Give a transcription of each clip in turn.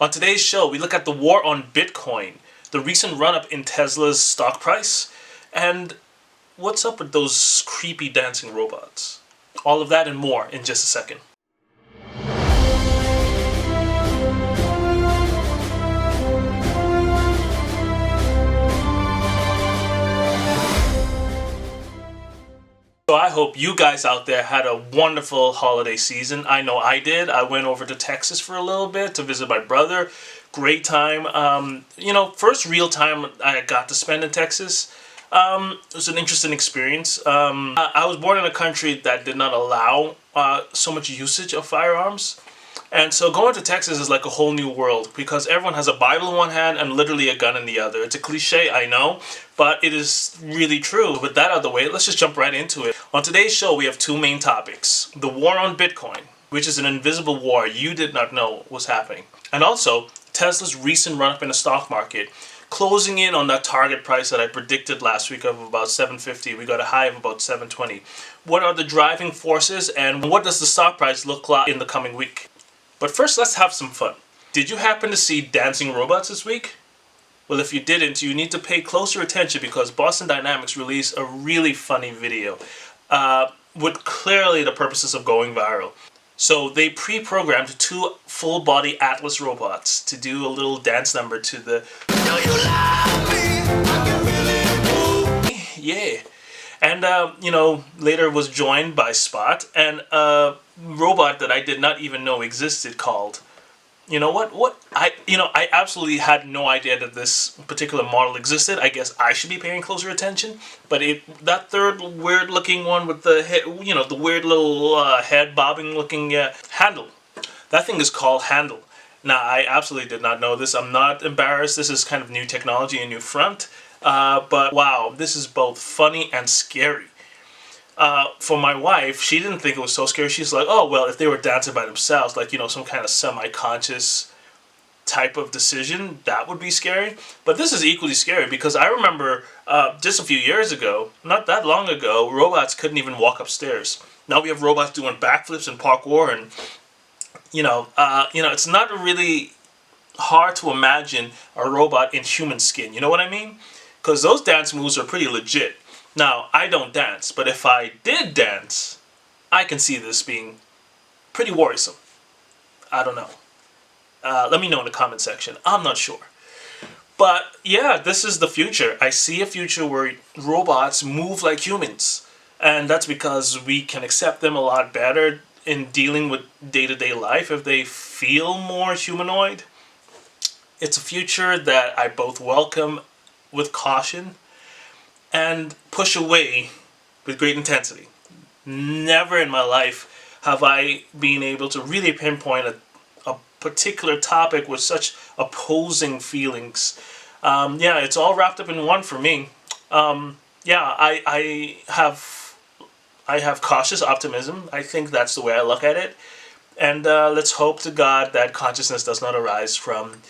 On today's show, we look at the war on Bitcoin, the recent run-up in Tesla's stock price, and what's up with those creepy dancing robots. All of that and more in just a second. So I hope you guys out there had a wonderful holiday season. I know I did. I went over to Texas for a little bit to visit my brother. Great time. First real time I got to spend in Texas. It was an interesting experience. I was born in a country that did not allow so much usage of firearms. And so going to Texas is like a whole new world because everyone has a Bible in one hand and literally a gun in the other. It's a cliche, I know, but it is really true. With that out of the way, let's just jump right into it. On today's show, we have two main topics. The war on Bitcoin, which is an invisible war you did not know was happening. And also, Tesla's recent run-up in the stock market, closing in on that target price that I predicted last week of about $750. We got a high of about $720. What are the driving forces and what does the stock price look like in the coming week? But first, let's have some fun. Did you happen to see dancing robots this week? Well, if you didn't, you need to pay closer attention because Boston Dynamics released a really funny video with clearly the purposes of going viral. So they pre-programmed two full-body Atlas robots to do a little dance number to the Do you love me? I can feel it. Yeah. And, later was joined by Spot and a robot that I did not even know existed called, I absolutely had no idea that this particular model existed. I guess I should be paying closer attention. But that third weird looking one with the head, the weird little head bobbing looking handle. That thing is called Handle. Now, I absolutely did not know this. I'm not embarrassed. This is kind of new technology, a new front. But wow, this is both funny and scary. For my wife, she didn't think it was so scary. She's like, oh, well, if they were dancing by themselves, like, some kind of semi-conscious type of decision, that would be scary. But this is equally scary because I remember just a few years ago, not that long ago, robots couldn't even walk upstairs. Now we have robots doing backflips and parkour and, it's not really hard to imagine a robot in human skin. You know what I mean? Because those dance moves are pretty legit. Now, I don't dance, but if I did dance, I can see this being pretty worrisome. I don't know. Let me know in the comment section. I'm not sure. But yeah, this is the future. I see a future where robots move like humans. And that's because we can accept them a lot better in dealing with day-to-day life if they feel more humanoid. It's a future that I both welcome with caution and push away with great intensity. Never in my life have I been able to really pinpoint a particular topic with such opposing feelings. It's all wrapped up in one for me. I have cautious optimism. I think that's the way I look at it. And let's hope to God that consciousness does not arise from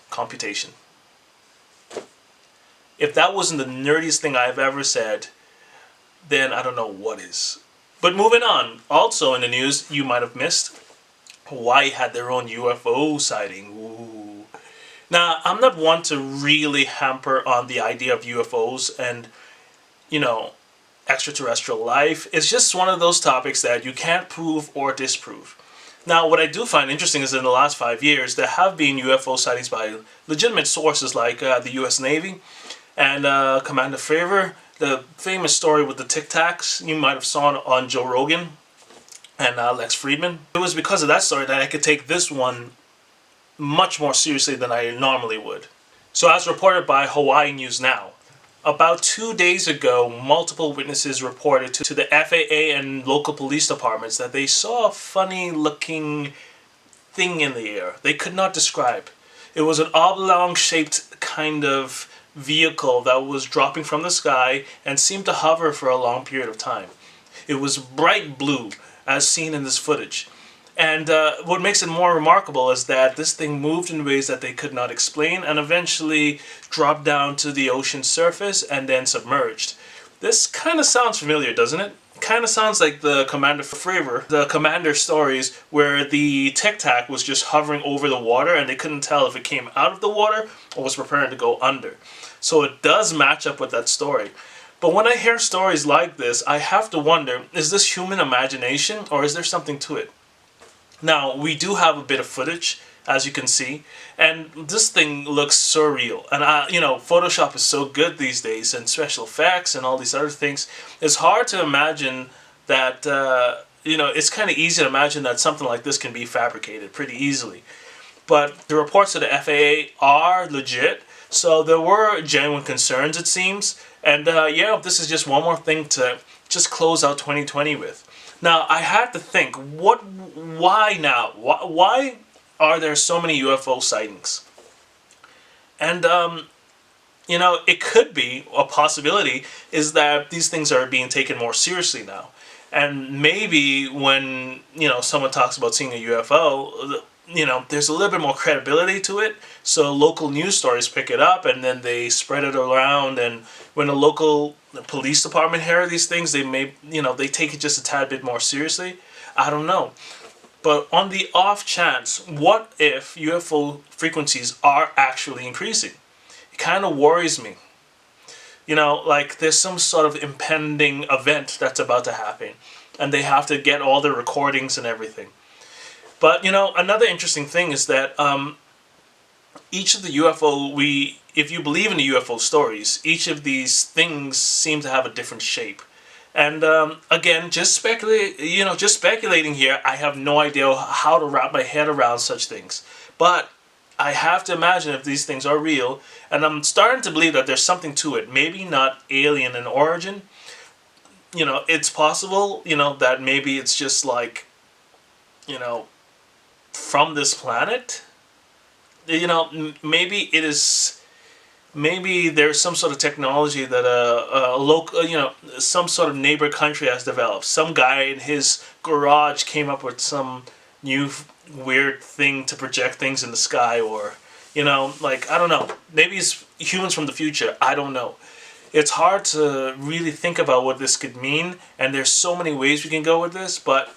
computation. If that wasn't the nerdiest thing I've ever said, then I don't know what is. But moving on, also in the news you might have missed, Hawaii had their own UFO sighting. Ooh. Now, I'm not one to really hamper on the idea of UFOs and, extraterrestrial life. It's just one of those topics that you can't prove or disprove. Now, what I do find interesting is in the last 5 years, there have been UFO sightings by legitimate sources like the U.S. Navy, and Commander Fravor, the famous story with the Tic Tacs, you might have saw it on Joe Rogan and Lex Friedman. It was because of that story that I could take this one much more seriously than I normally would. So as reported by Hawaii News Now, about 2 days ago, multiple witnesses reported to the FAA and local police departments that they saw a funny-looking thing in the air. They could not describe. It was an oblong-shaped kind of vehicle that was dropping from the sky and seemed to hover for a long period of time. It was bright blue, as seen in this footage. And what makes it more remarkable is that this thing moved in ways that they could not explain and eventually dropped down to the ocean surface and then submerged. This kind of sounds familiar, doesn't it? kind of sounds like the Commander Fravor, the Commander stories where the Tic Tac was just hovering over the water and they couldn't tell if it came out of the water or was preparing to go under. So it does match up with that story. But when I hear stories like this, I have to wonder, is this human imagination or is there something to it? Now, we do have a bit of footage, as you can see, and this thing looks surreal. And Photoshop is so good these days, and special effects and all these other things. It's hard to imagine that, it's kind of easy to imagine that something like this can be fabricated pretty easily. But the reports of the FAA are legit, so there were genuine concerns, it seems. And this is just one more thing to just close out 2020 with. Now, I had to think, why now? Why are there so many UFO sightings? And, it could be, a possibility, is that these things are being taken more seriously now. And maybe when, someone talks about seeing a UFO, there's a little bit more credibility to it. So local news stories pick it up and then they spread it around. And when a local police department hear these things, they may, they take it just a tad bit more seriously. I don't know. But on the off chance, what if UFO frequencies are actually increasing? It kind of worries me. Like there's some sort of impending event that's about to happen. And they have to get all the recordings and everything. But, another interesting thing is that each of the if you believe in the UFO stories, each of these things seem to have a different shape. And again, just speculating here, I have no idea how to wrap my head around such things. But I have to imagine if these things are real, and I'm starting to believe that there's something to it. Maybe not alien in origin. It's possible, that maybe it's just like, from this planet. Maybe it is. Maybe there's some sort of technology that a local, some sort of neighbor country has developed. Some guy in his garage came up with some new weird thing to project things in the sky, or, I don't know. Maybe it's humans from the future. I don't know. It's hard to really think about what this could mean, and there's so many ways we can go with this, but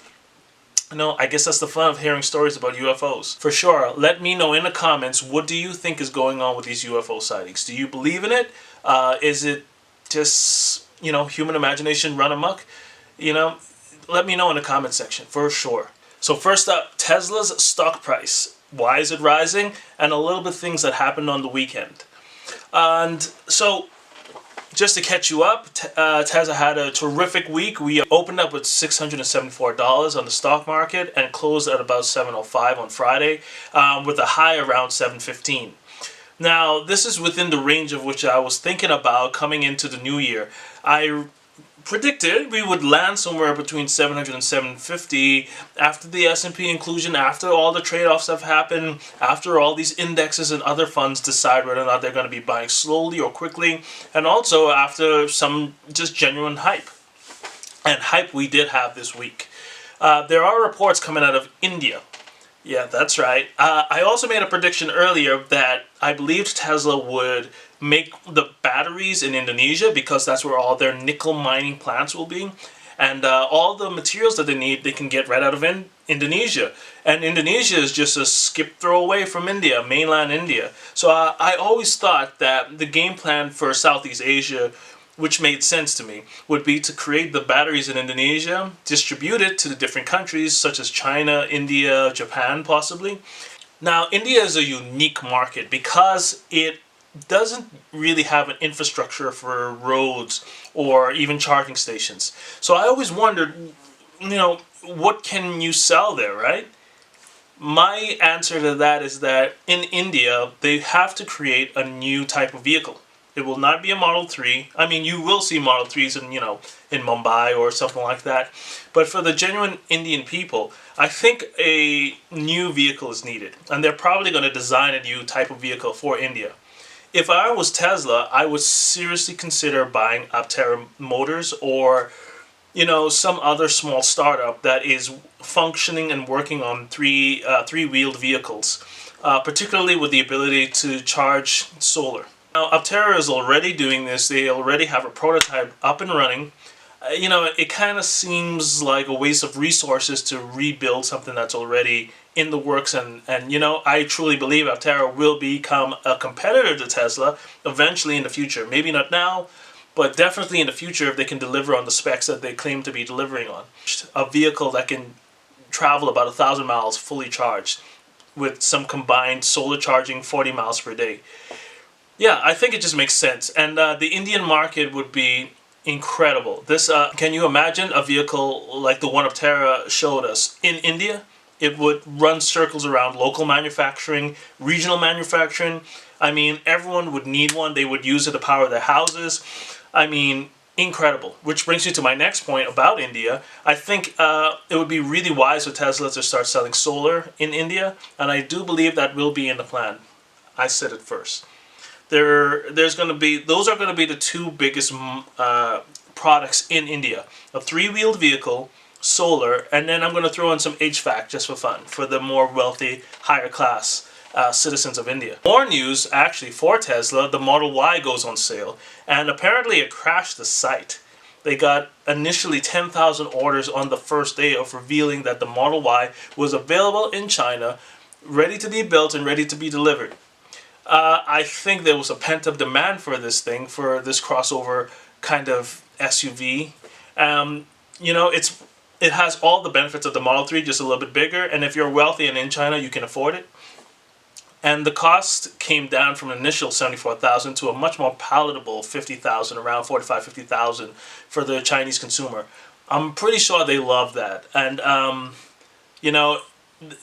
I guess that's the fun of hearing stories about UFOs. For sure, let me know in the comments, what do you think is going on with these UFO sightings? Do you believe in it? Is it just, human imagination run amok? Let me know in the comment section, for sure. So first up, Tesla's stock price. Why is it rising? And a little bit of things that happened on the weekend. And so, just to catch you up, Tesla had a terrific week. We opened up with $674 on the stock market and closed at about $705 on Friday, with a high around $715. Now, this is within the range of which I was thinking about coming into the new year. I predicted we would land somewhere between 700 and 750 after the S&P inclusion, after all the trade-offs have happened, after all these indexes and other funds decide whether or not they're going to be buying slowly or quickly, and also after some just genuine hype. And hype we did have this week. There are reports coming out of India. Yeah, that's right. I also made a prediction earlier that I believed Tesla would make the batteries in Indonesia because that's where all their nickel mining plants will be. And all the materials that they need, they can get right out of Indonesia. And Indonesia is just a skip throw away from India, mainland India. So I always thought that the game plan for Southeast Asia, which made sense to me, would be to create the batteries in Indonesia, distribute it to the different countries such as China, India, Japan possibly. Now, India is a unique market because it doesn't really have an infrastructure for roads or even charging stations. So I always wondered, what can you sell there, right? My answer to that is that in India, they have to create a new type of vehicle. It will not be a Model 3. I mean, you will see Model 3s in Mumbai or something like that. But for the genuine Indian people, I think a new vehicle is needed. And they're probably going to design a new type of vehicle for India. If I was Tesla, I would seriously consider buying Aptera Motors or, some other small startup that is functioning and working on three-wheeled vehicles, particularly with the ability to charge solar. Now, Aptera is already doing this. They already have a prototype up and running, it kind of seems like a waste of resources to rebuild something that's already in the works. And I truly believe Aptera will become a competitor to Tesla eventually in the future. Maybe not now, but definitely in the future if they can deliver on the specs that they claim to be delivering on. A vehicle that can travel about 1,000 miles fully charged with some combined solar charging 40 miles per day. Yeah, I think it just makes sense. And the Indian market would be incredible. Can you imagine a vehicle like the one Aptera showed us in India? It would run circles around local manufacturing, regional manufacturing. I mean, everyone would need one. They would use it to power their houses. I mean, incredible. Which brings me to my next point about India. I think it would be really wise for Tesla to start selling solar in India, and I do believe that will be in the plan. I said it first. Those are going to be the two biggest products in India: a three-wheeled vehicle, solar, and then I'm going to throw in some HVAC just for fun for the more wealthy, higher class citizens of India. More news actually for Tesla: the Model Y goes on sale, and apparently it crashed the site. They got initially 10,000 orders on the first day of revealing that the Model Y was available in China, ready to be built and ready to be delivered. I think there was a pent-up demand for this thing, for this crossover kind of SUV. It has all the benefits of the Model 3, just a little bit bigger, and if you're wealthy and in China, you can afford it. And the cost came down from an initial $74,000 to a much more palatable $50,000, around $45,000, $50,000 for the Chinese consumer. I'm pretty sure they love that. And,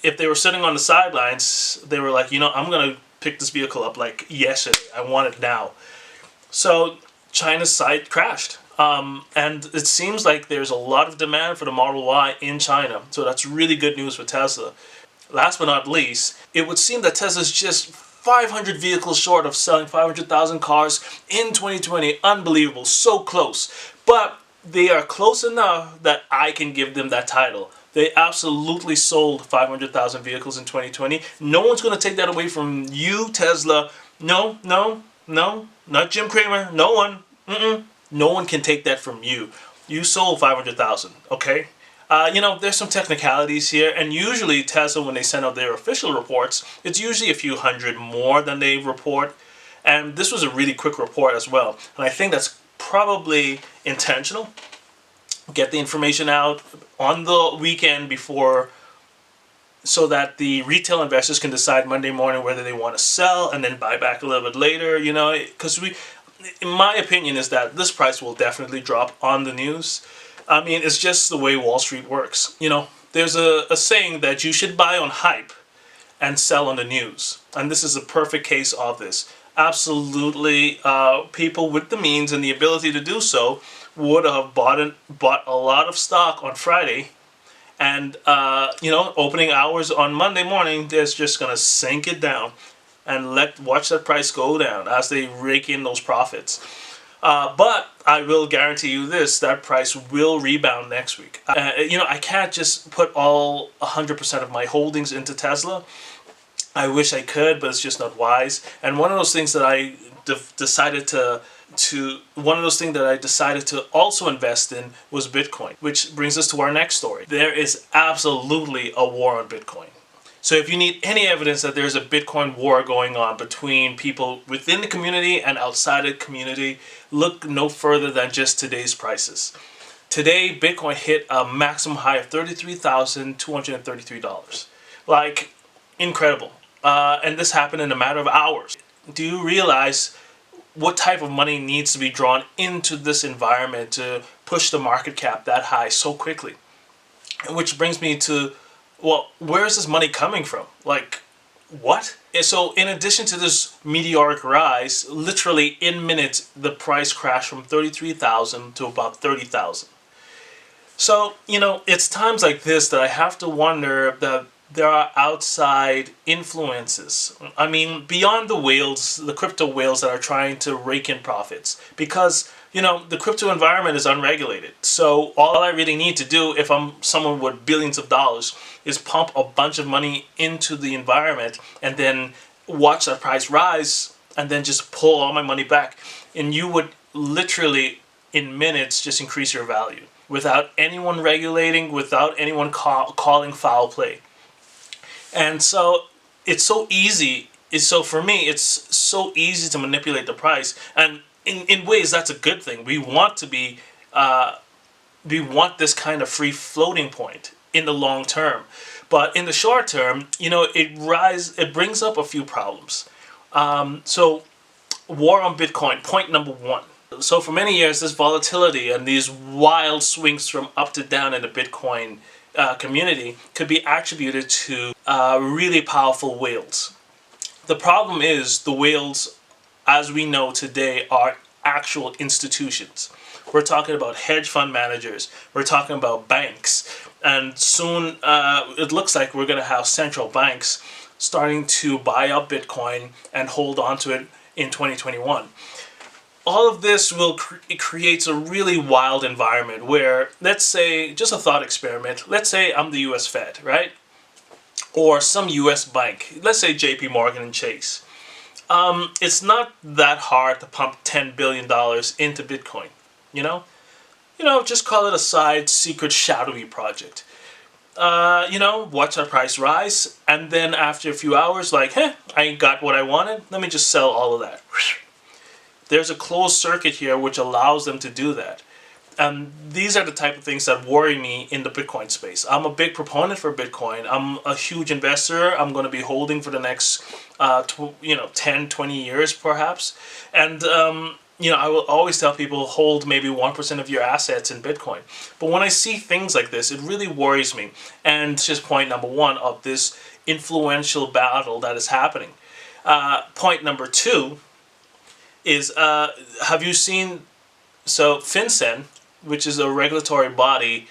if they were sitting on the sidelines, they were like, I'm going to pick this vehicle up like yesterday. I want it now. So China's site crashed. And it seems like there's a lot of demand for the Model Y in China. So that's really good news for Tesla. Last but not least, it would seem that Tesla's just 500 vehicles short of selling 500,000 cars in 2020. Unbelievable. So close. But they are close enough that I can give them that title. They absolutely sold 500,000 vehicles in 2020. No one's going to take that away from you, Tesla. No, not Jim Cramer. No one. No one can take that from you. You sold 500,000, okay? There's some technicalities here, and usually Tesla, when they send out their official reports, it's usually a few hundred more than they report. And this was a really quick report as well. And I think that's probably intentional. Get the information out on the weekend before, so that the retail investors can decide Monday morning whether they want to sell and then buy back a little bit later, because in my opinion, is that this price will definitely drop on the news. I mean, it's just the way Wall Street works. There's a saying that you should buy on hype and sell on the news. And this is a perfect case of this. Absolutely, people with the means and the ability to do so would have bought a lot of stock on Friday. And, opening hours on Monday morning, they're just going to sink it down and watch that price go down as they rake in those profits. But I will guarantee you this, that price will rebound next week. I can't just put all 100% of my holdings into Tesla. I wish I could, but it's just not wise. And one of those things that I decided to also invest in was Bitcoin, which brings us to our next story. There is absolutely a war on Bitcoin. So if you need any evidence that there's a Bitcoin war going on between people within the community and outside the community, look no further than just today's prices. Today, Bitcoin hit a maximum high of $33,233. Like, incredible. And this happened in a matter of hours. Do you realize what type of money needs to be drawn into this environment to push the market cap that high so quickly? Which brings me to, well, where is this money coming from? Like, what? And so in addition to this meteoric rise, literally in minutes, the price crashed from 33,000 to about 30,000. So, it's times like this that I have to wonder that there are outside influences. I mean, beyond the whales, the crypto whales that are trying to rake in profits. Because, the crypto environment is unregulated. So all I really need to do if I'm someone with billions of dollars is pump a bunch of money into the environment and then watch that price rise and then just pull all my money back. And you would literally in minutes just increase your value without anyone regulating, without anyone calling foul play. And so it's so easy. So for me, it's so easy to manipulate the price, and in ways that's a good thing. We want this kind of free floating point in the long term, but in the short term, it brings up a few problems. So war on Bitcoin, point number one. So for many years, this volatility and these wild swings from up to down in the Bitcoin community could be attributed to really powerful whales. The problem is the whales, as we know today, are actual institutions. We're talking about hedge fund managers. We're talking about banks. And soon it looks like we're going to have central banks starting to buy up Bitcoin and hold on to it in 2021. All of this will creates a really wild environment where, let's say, just a thought experiment, let's say I'm the US Fed, right? Or some US bank, let's say JP Morgan and Chase. It's not that hard to pump $10 billion into Bitcoin, you know? Just call it a side, secret, shadowy project. Watch our price rise, and then after a few hours, like, I got what I wanted, let me just sell all of that. There's a closed circuit here which allows them to do that. And these are the type of things that worry me in the Bitcoin space. I'm a big proponent for Bitcoin. I'm a huge investor. I'm going to be holding for the next 10, 20 years perhaps. And I will always tell people hold maybe 1% of your assets in Bitcoin. But when I see things like this, it really worries me. And it's just point number one of this influential battle that is happening. Point number two is, have you seen, so FinCEN, which is a regulatory body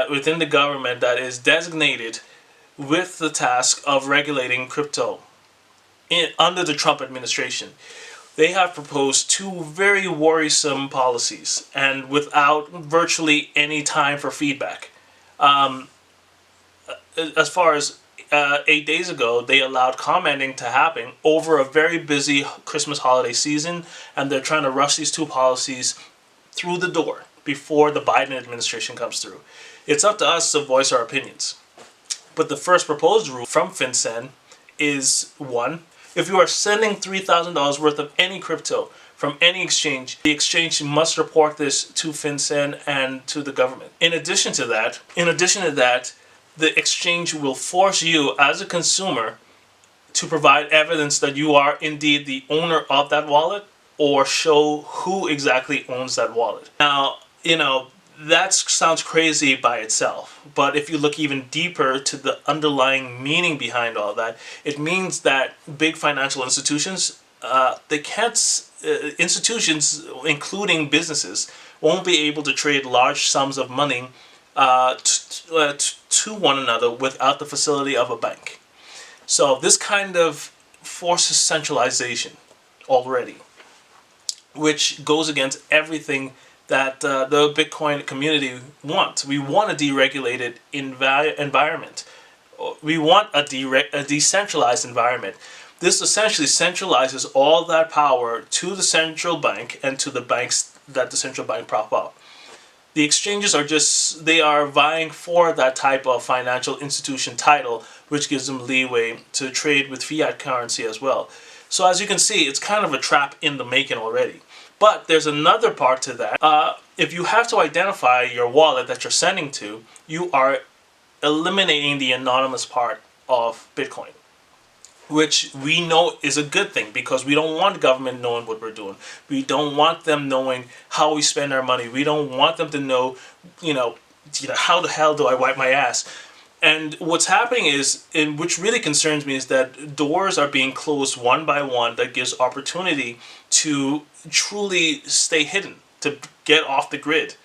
within the government that is designated with the task of regulating crypto under the Trump administration. They have proposed two very worrisome policies, and without virtually any time for feedback. As far as 8 days ago, they allowed commenting to happen over a very busy Christmas holiday season, and they're trying to rush these two policies through the door before the Biden administration comes through. It's up to us to voice our opinions. But the first proposed rule from FinCEN is, one, if you are sending $3,000 worth of any crypto from any exchange, the exchange must report this to FinCEN and to the government. In addition to that, the exchange will force you as a consumer to provide evidence that you are indeed the owner of that wallet, or show who exactly owns that wallet. Now, that sounds crazy by itself, but if you look even deeper to the underlying meaning behind all that, it means that big financial institutions, institutions, including businesses, won't be able to trade large sums of money to one another without the facility of a bank. So this kind of forces centralization already, which goes against everything that the Bitcoin community wants. We want a deregulated environment. We want a decentralized environment. This essentially centralizes all that power to the central bank and to the banks that the central bank prop up. The exchanges they are vying for that type of financial institution title, which gives them leeway to trade with fiat currency as well. So as you can see, it's kind of a trap in the making already. But there's another part to that. If you have to identify your wallet that you're sending to, you are eliminating the anonymous part of Bitcoin, which we know is a good thing, because we don't want government knowing what we're doing. We don't want them knowing how we spend our money. We don't want them to know, how the hell do I wipe my ass? And what's happening is, and which really concerns me, is that doors are being closed one by one that gives opportunity to truly stay hidden, to get off the grid.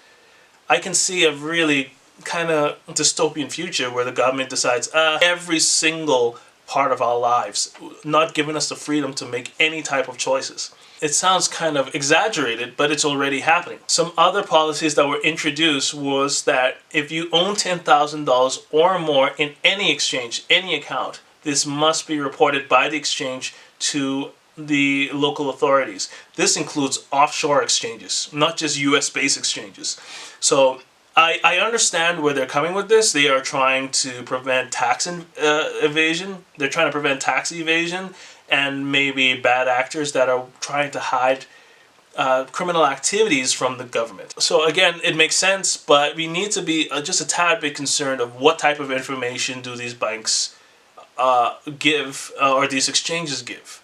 I can see a really kind of dystopian future where the government decides every single part of our lives, not giving us the freedom to make any type of choices. It sounds kind of exaggerated, but it's already happening. Some other policies that were introduced was that if you own $10,000 or more in any exchange, any account, this must be reported by the exchange to the local authorities. This includes offshore exchanges, not just US-based exchanges. So I understand where they're coming with this. They are trying to prevent tax evasion. They're trying to prevent tax evasion and maybe bad actors that are trying to hide criminal activities from the government. So again, it makes sense, but we need to be just a tad bit concerned of what type of information do these banks give or these exchanges give.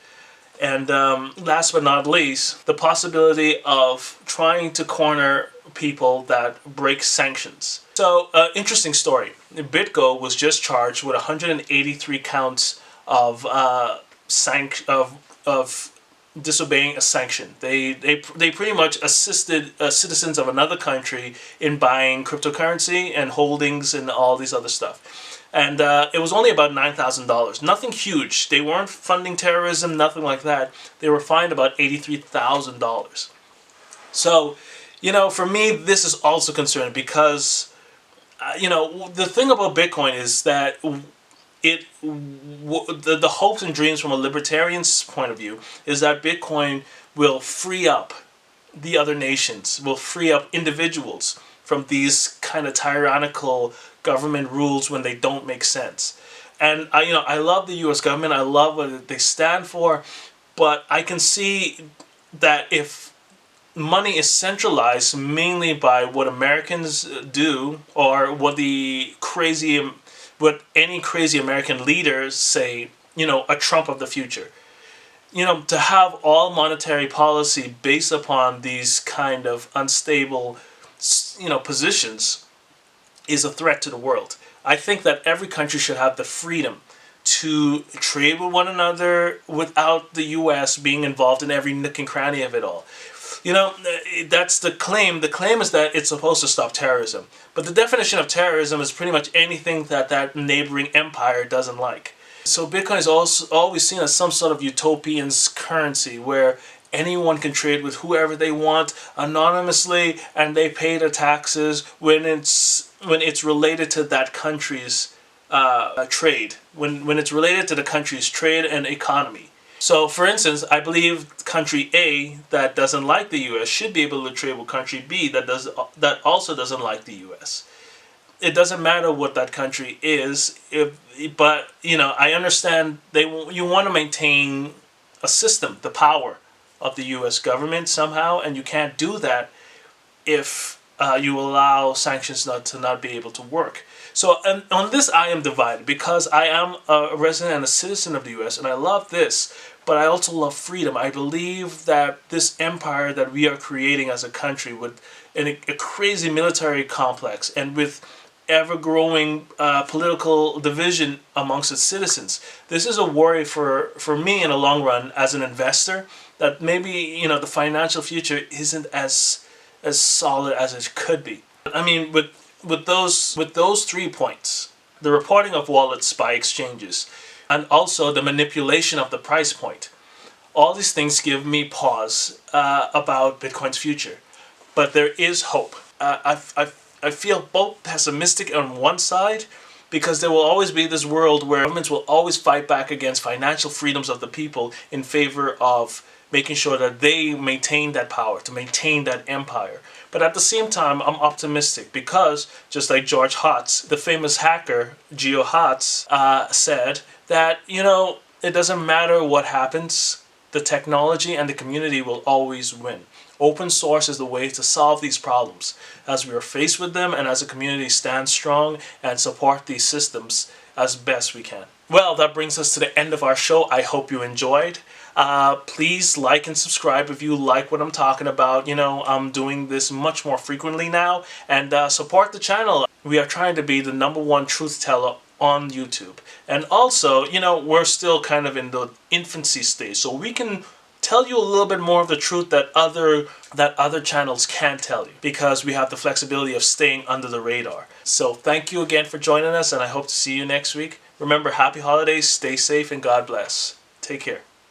And last but not least, the possibility of trying to corner people that break sanctions. So, interesting story. BitGo was just charged with 183 counts of disobeying a sanction. They pretty much assisted citizens of another country in buying cryptocurrency and holdings and all these other stuff. And it was only about $9,000. Nothing huge. They weren't funding terrorism, nothing like that. They were fined about $83,000. So, for me, this is also concerning because, the thing about Bitcoin is that the hopes and dreams from a libertarian's point of view is that Bitcoin will free up the other nations, will free up individuals from these kind of tyrannical government rules when they don't make sense. And I love the US government, I love what they stand for, but I can see that if money is centralized mainly by what Americans do or what any crazy American leaders say, a Trump of the future. To have all monetary policy based upon these kind of unstable, positions is a threat to the world. I think that every country should have the freedom to trade with one another without the US being involved in every nook and cranny of it all. That's the claim. The claim is that it's supposed to stop terrorism. But the definition of terrorism is pretty much anything that neighboring empire doesn't like. So Bitcoin is also always seen as some sort of utopian currency where anyone can trade with whoever they want anonymously, and they pay the taxes when it's related to that country's trade, when it's related to the country's trade and economy. So, for instance, I believe country A that doesn't like the U.S. should be able to trade with country B that also doesn't like the U.S. It doesn't matter what that country is, but I understand you want to maintain a system, the power of the U.S. government somehow, and you can't do that if you allow sanctions to not be able to work. So on this I am divided because I am a resident and a citizen of the U.S. and I love this, but I also love freedom. I believe that this empire that we are creating as a country with a crazy military complex and with ever-growing political division amongst its citizens, this is a worry for me in the long run as an investor, that maybe the financial future isn't as solid as it could be. I mean, with those 3 points, the reporting of wallets by exchanges, and also the manipulation of the price point, all these things give me pause about Bitcoin's future. But there is hope. I feel both pessimistic on one side, because there will always be this world where governments will always fight back against financial freedoms of the people in favor of making sure that they maintain that power, to maintain that empire. But at the same time, I'm optimistic because, just like George Hotz, the famous hacker, Geo Hotz, said that, it doesn't matter what happens, the technology and the community will always win. Open source is the way to solve these problems as we are faced with them, and as a community stand strong and support these systems as best we can. Well, that brings us to the end of our show. I hope you enjoyed. Please like and subscribe if you like what I'm talking about. I'm doing this much more frequently now, and support the channel. We are trying to be the #1 truth teller on YouTube. And also, we're still kind of in the infancy stage, so we can tell you a little bit more of the truth that other channels can't tell you, because we have the flexibility of staying under the radar. So thank you again for joining us, and I hope to see you next week. Remember, happy holidays, stay safe, and God bless. Take care.